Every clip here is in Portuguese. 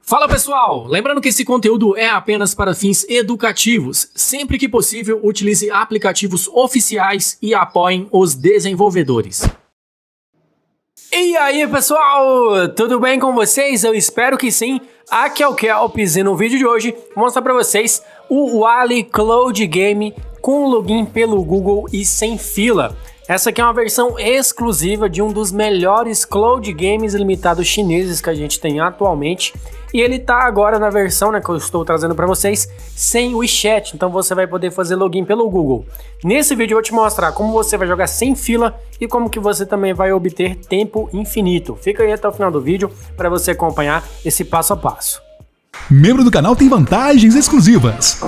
Fala pessoal, lembrando que esse conteúdo é apenas para fins educativos. Sempre que possível, utilize aplicativos oficiais e apoiem os desenvolvedores. E aí pessoal, tudo bem com vocês? Eu espero que sim. Aqui é o Kelps e no vídeo de hoje vou mostrar para vocês o Wally Cloud Game com login pelo Google e sem fila. Essa aqui é uma versão exclusiva de um dos melhores cloud games limitados chineses que a gente tem atualmente. E ele tá agora na versão, que eu estou trazendo para vocês, sem o WeChat. Então você vai poder fazer login pelo Google. Nesse vídeo eu vou te mostrar como você vai jogar sem fila e como que você também vai obter tempo infinito. Fica aí até o final do vídeo para você acompanhar esse passo a passo. Membro do canal tem vantagens exclusivas.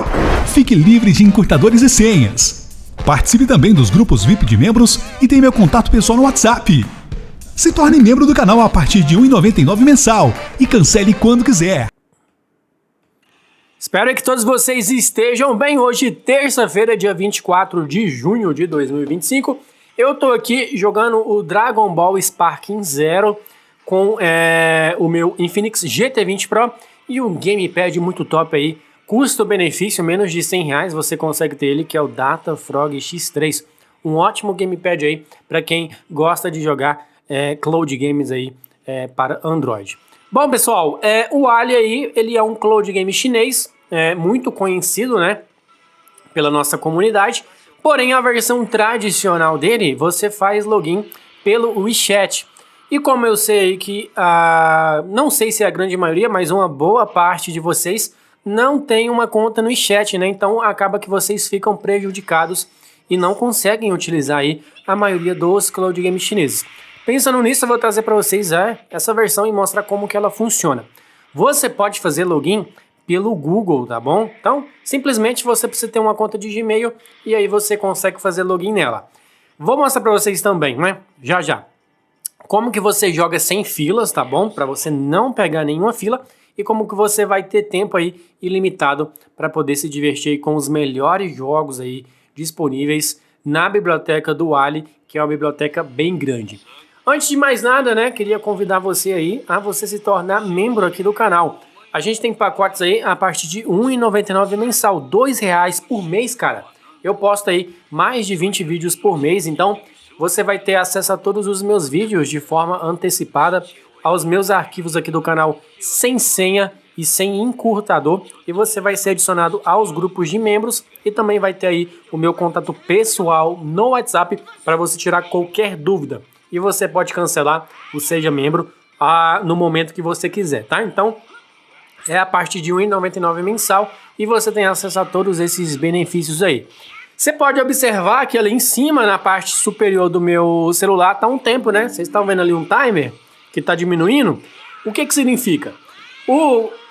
Fique livre de encurtadores e senhas. Participe também dos grupos VIP de membros e tem meu contato pessoal no WhatsApp. Se torne membro do canal a partir de R$ 1,99 mensal e cancele quando quiser. Espero que todos vocês estejam bem. Hoje, terça-feira, dia 24 de junho de 2025. Eu tô aqui jogando o Dragon Ball Sparking Zero com o meu Infinix GT20 Pro e um gamepad muito top aí. Custo-benefício, menos de R$100, você consegue ter ele, que é o Datafrog X3. Um ótimo gamepad aí para quem gosta de jogar cloud games aí para Android. Bom, pessoal, o Wally aí, ele é um cloud game chinês, muito conhecido, pela nossa comunidade. Porém, a versão tradicional dele, você faz login pelo WeChat. E como eu sei que, não sei se é a grande maioria, mas uma boa parte de vocês não tem uma conta no WeChat, Então acaba que vocês ficam prejudicados e não conseguem utilizar aí a maioria dos cloud games chineses. Pensando nisso, eu vou trazer para vocês essa versão e mostrar como que ela funciona. Você pode fazer login pelo Google, tá bom? Então, simplesmente você precisa ter uma conta de Gmail e aí você consegue fazer login nela. Vou mostrar para vocês também, já. Como que você joga sem filas, tá bom? Para você não pegar nenhuma fila. E como que você vai ter tempo aí ilimitado para poder se divertir aí com os melhores jogos aí disponíveis na biblioteca do Wally, que é uma biblioteca bem grande. Antes de mais nada, queria convidar você aí a você se tornar membro aqui do canal. A gente tem pacotes aí a partir de R$ 1,99 mensal, R$ 2,00 por mês, cara. Eu posto aí mais de 20 vídeos por mês, então você vai ter acesso a todos os meus vídeos de forma antecipada, aos meus arquivos aqui do canal sem senha e sem encurtador, e você vai ser adicionado aos grupos de membros e também vai ter aí o meu contato pessoal no WhatsApp para você tirar qualquer dúvida. E você pode cancelar o Seja Membro no momento que você quiser, tá? Então, é a partir de R$ 1,99 mensal e você tem acesso a todos esses benefícios aí. Você pode observar que ali em cima, na parte superior do meu celular, tá um tempo, Vocês estão vendo ali um timer que está diminuindo? O que significa?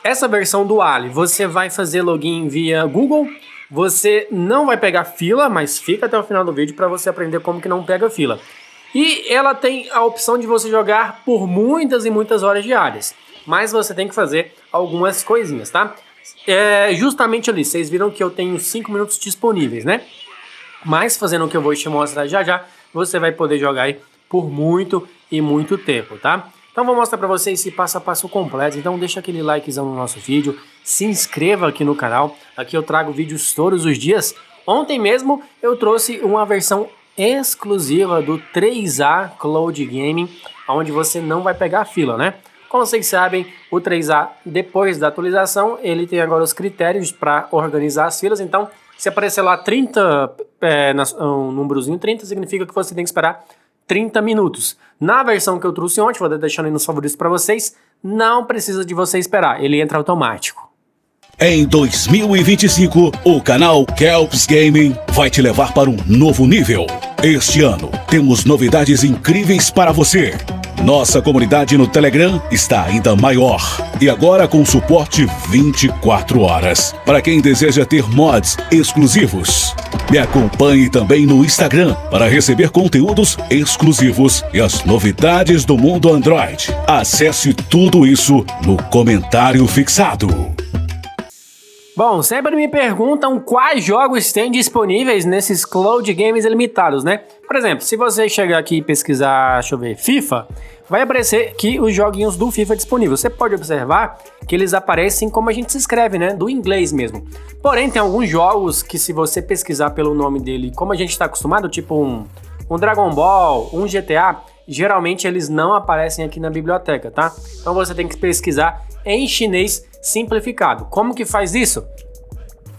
Essa versão do Wally, você vai fazer login via Google, você não vai pegar fila, mas fica até o final do vídeo para você aprender como que não pega fila. E ela tem a opção de você jogar por muitas e muitas horas diárias, mas você tem que fazer algumas coisinhas, tá? Justamente ali, vocês viram que eu tenho 5 minutos disponíveis, Mas fazendo o que eu vou te mostrar já, você vai poder jogar aí por muito e muito tempo, tá? Então vou mostrar para vocês esse passo a passo completo. Então deixa aquele likezão no nosso vídeo, se inscreva aqui no canal. Aqui eu trago vídeos todos os dias. Ontem mesmo eu trouxe uma versão exclusiva do 3A Cloud Gaming, onde você não vai pegar fila, Como vocês sabem, o 3A, depois da atualização, ele tem agora os critérios para organizar as filas. Então, se aparecer lá 30, um númerozinho 30, significa que você tem que esperar 30 minutos. Na versão que eu trouxe ontem, vou deixando aí nos favoritos para vocês, não precisa de você esperar, ele entra automático. Em 2025, o canal Kelps Gaming vai te levar para um novo nível. Este ano, temos novidades incríveis para você. Nossa comunidade no Telegram está ainda maior e agora com suporte 24 horas para quem deseja ter mods exclusivos. Me acompanhe também no Instagram para receber conteúdos exclusivos e as novidades do mundo Android. Acesse tudo isso no comentário fixado. Bom, sempre me perguntam quais jogos tem disponíveis nesses cloud games ilimitados, Por exemplo, se você chegar aqui e pesquisar, deixa eu ver, FIFA, vai aparecer aqui os joguinhos do FIFA disponíveis. Você pode observar que eles aparecem como a gente se escreve, né? Do inglês mesmo. Porém, tem alguns jogos que se você pesquisar pelo nome dele, como a gente está acostumado, tipo um Dragon Ball, um GTA, geralmente eles não aparecem aqui na biblioteca, tá? Então você tem que pesquisar em chinês simplificado. Como que faz isso?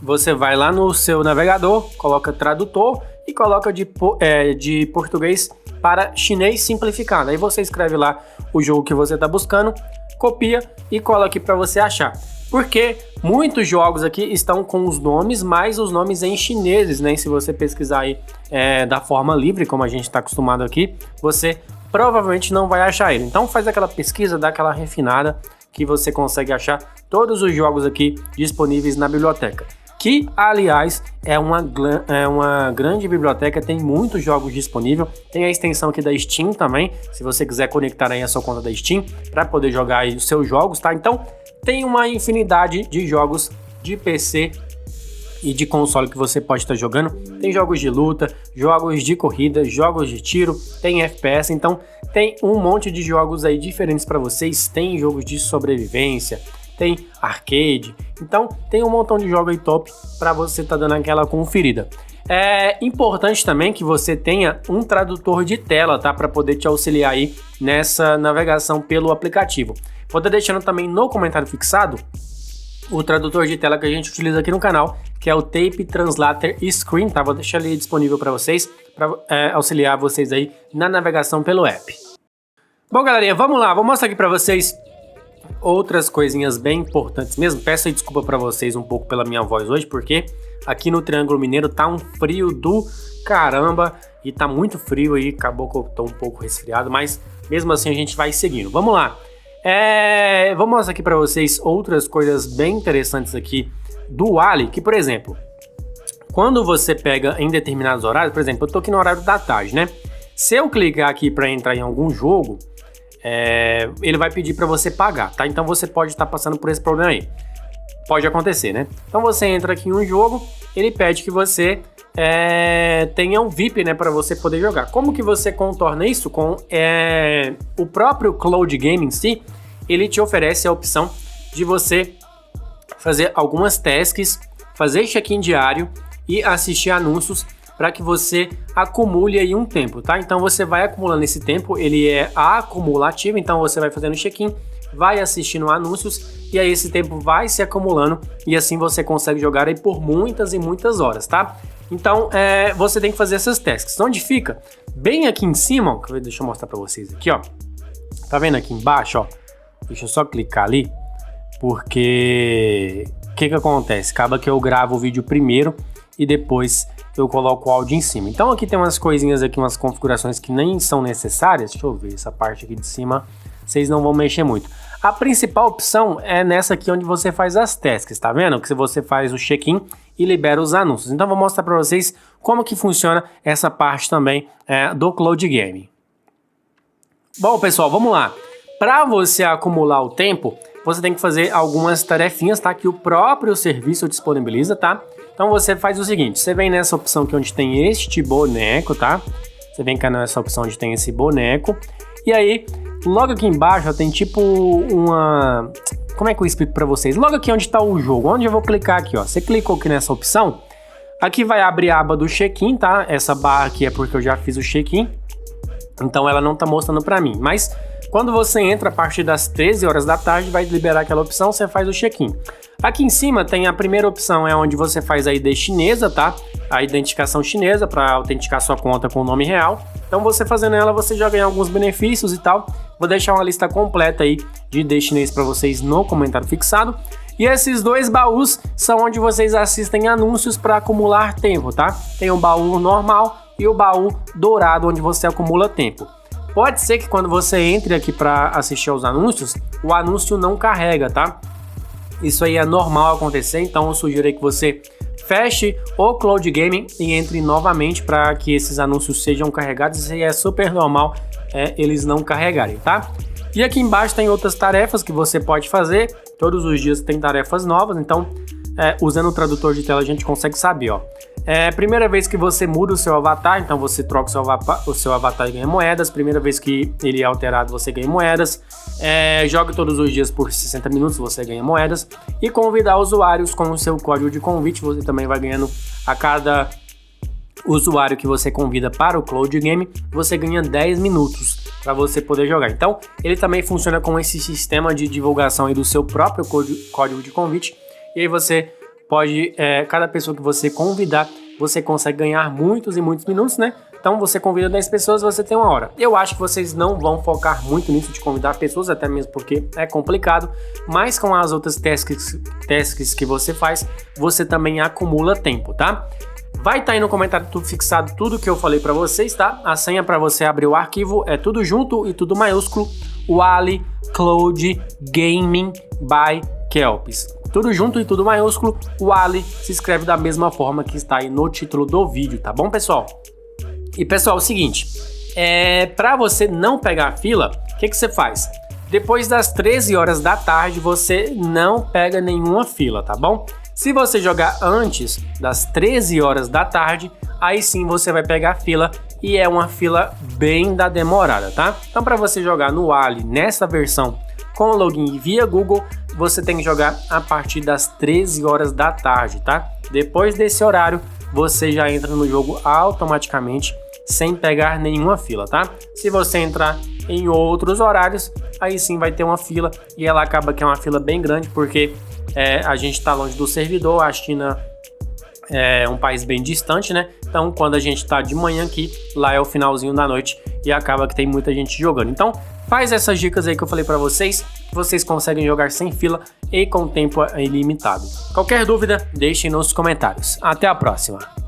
Você vai lá no seu navegador, coloca tradutor e coloca de português para chinês simplificado. Aí você escreve lá o jogo que você está buscando, copia e cola aqui para você achar. Porque muitos jogos aqui estão com os nomes, mas os nomes em chineses, né? E se você pesquisar aí da forma livre, como a gente está acostumado aqui, você provavelmente não vai achar ele. Então faz aquela pesquisa, dá aquela refinada que você consegue achar todos os jogos aqui disponíveis na biblioteca. Que, aliás, é uma grande biblioteca, tem muitos jogos disponíveis, tem a extensão aqui da Steam também, se você quiser conectar aí a sua conta da Steam para poder jogar aí os seus jogos, tá? Então, tem uma infinidade de jogos de PC e de console que você pode estar jogando. Tem jogos de luta, jogos de corrida, jogos de tiro, tem FPS, então tem um monte de jogos aí diferentes para vocês, tem jogos de sobrevivência, tem arcade, então tem um montão de jogos aí top para você estar dando aquela conferida. É importante também que você tenha um tradutor de tela, tá? Para poder te auxiliar aí nessa navegação pelo aplicativo. Vou estar deixando também no comentário fixado o tradutor de tela que a gente utiliza aqui no canal, que é o Tape Translator Screen, tá? Vou deixar ele disponível para vocês, para auxiliar vocês aí na navegação pelo app. Bom, galerinha, vamos lá, vou mostrar aqui para vocês outras coisinhas bem importantes mesmo. Peço aí desculpa para vocês um pouco pela minha voz hoje, porque aqui no Triângulo Mineiro tá um frio do caramba e tá muito frio aí, acabou que eu tô um pouco resfriado, mas mesmo assim a gente vai seguindo. Vamos lá. Vou mostrar aqui para vocês outras coisas bem interessantes aqui do Ali, que por exemplo, quando você pega em determinados horários, por exemplo, eu tô aqui no horário da tarde, né? Se eu clicar aqui para entrar em algum jogo, ele vai pedir para você pagar, tá? Então você pode estar passando por esse problema aí. Pode acontecer, né? Então você entra aqui em um jogo, ele pede que você tenha um VIP, né, para você poder jogar. Como que você contorna isso? Com o próprio Cloud Game em si, ele te oferece a opção de você fazer algumas tasks, fazer check-in diário e assistir anúncios para que você acumule aí um tempo, tá? Então você vai acumulando esse tempo, ele é acumulativo, então você vai fazendo check-in, vai assistindo anúncios e aí esse tempo vai se acumulando e assim você consegue jogar aí por muitas e muitas horas, tá? Então você tem que fazer essas tasks. Onde fica? Bem aqui em cima, ó, deixa eu mostrar para vocês aqui, ó. Tá vendo aqui embaixo, ó? Deixa eu só clicar ali, porque o que acontece? Acaba que eu gravo o vídeo primeiro e depois eu coloco o áudio em cima. Então aqui tem umas coisinhas aqui, umas configurações que nem são necessárias. Deixa eu ver, essa parte aqui de cima vocês não vão mexer muito. A principal opção é nessa aqui onde você faz as tasks, tá vendo? Que você faz o check-in e libera os anúncios. Então vou mostrar para vocês como que funciona essa parte também do Cloud Game. Bom, pessoal, vamos lá. Para você acumular o tempo, você tem que fazer algumas tarefinhas, tá? Que o próprio serviço disponibiliza, tá? Então você faz o seguinte, você vem nessa opção aqui onde tem este boneco, tá? Você vem cá nessa opção onde tem esse boneco. E aí, logo aqui embaixo, ó, tem tipo uma... Como é que eu explico pra vocês? Logo aqui onde tá o jogo, onde eu vou clicar aqui, ó. Você clicou aqui nessa opção, aqui vai abrir a aba do check-in, tá? Essa barra aqui é porque eu já fiz o check-in, então ela não tá mostrando pra mim. Mas quando você entra a partir das 13 horas da tarde, vai liberar aquela opção, você faz o check-in. Aqui em cima tem a primeira opção, é onde você faz a ID chinesa, tá? A identificação chinesa para autenticar sua conta com o nome real. Então você fazendo ela, você já ganha alguns benefícios e tal. Vou deixar uma lista completa aí de ID chinês para vocês no comentário fixado. E esses dois baús são onde vocês assistem anúncios para acumular tempo, tá? Tem o baú normal e o baú dourado, onde você acumula tempo. Pode ser que quando você entre aqui para assistir aos anúncios, o anúncio não carrega, tá? Isso aí é normal acontecer, então eu sugiro aí que você feche o Cloud Gaming e entre novamente para que esses anúncios sejam carregados. Isso aí é super normal eles não carregarem, tá? E aqui embaixo tem outras tarefas que você pode fazer, todos os dias tem tarefas novas, então usando o tradutor de tela a gente consegue saber, ó. Primeira vez que você muda o seu avatar, então você troca o seu avatar e ganha moedas. Primeira vez que ele é alterado, você ganha moedas. Joga todos os dias por 60 minutos, você ganha moedas. E convidar usuários com o seu código de convite, você também vai ganhando a cada usuário que você convida para o Cloud Game, você ganha 10 minutos para você poder jogar. Então, ele também funciona com esse sistema de divulgação aí do seu próprio código de convite. E aí você pode, cada pessoa que você convidar, você consegue ganhar muitos e muitos minutos, né? Então você convida 10 pessoas, você tem 1 hora. Eu acho que vocês não vão focar muito nisso de convidar pessoas, até mesmo porque é complicado, mas com as outras tasks que você faz, você também acumula tempo, tá? Vai estar aí no comentário tudo fixado, tudo que eu falei para vocês, tá? A senha para você abrir o arquivo é tudo junto e tudo maiúsculo, Wally Cloud Gaming by Kelps. Tudo junto e tudo maiúsculo, Wally se escreve da mesma forma que está aí no título do vídeo, tá bom, pessoal? E pessoal, é o seguinte, para você não pegar fila, o que você faz? Depois das 13 horas da tarde, você não pega nenhuma fila, tá bom? Se você jogar antes das 13 horas da tarde, aí sim você vai pegar fila e é uma fila bem da demorada, tá? Então para você jogar no Wally nessa versão com login via Google, você tem que jogar a partir das 13 horas da tarde, tá? Depois desse horário, você já entra no jogo automaticamente sem pegar nenhuma fila, tá? Se você entrar em outros horários, aí sim vai ter uma fila e ela acaba que é uma fila bem grande porque a gente está longe do servidor, a China é um país bem distante, né? Então quando a gente está de manhã aqui, lá é o finalzinho da noite e acaba que tem muita gente jogando. Então faz essas dicas aí que eu falei para vocês, vocês conseguem jogar sem fila e com tempo ilimitado. Qualquer dúvida, deixem nos comentários. Até a próxima!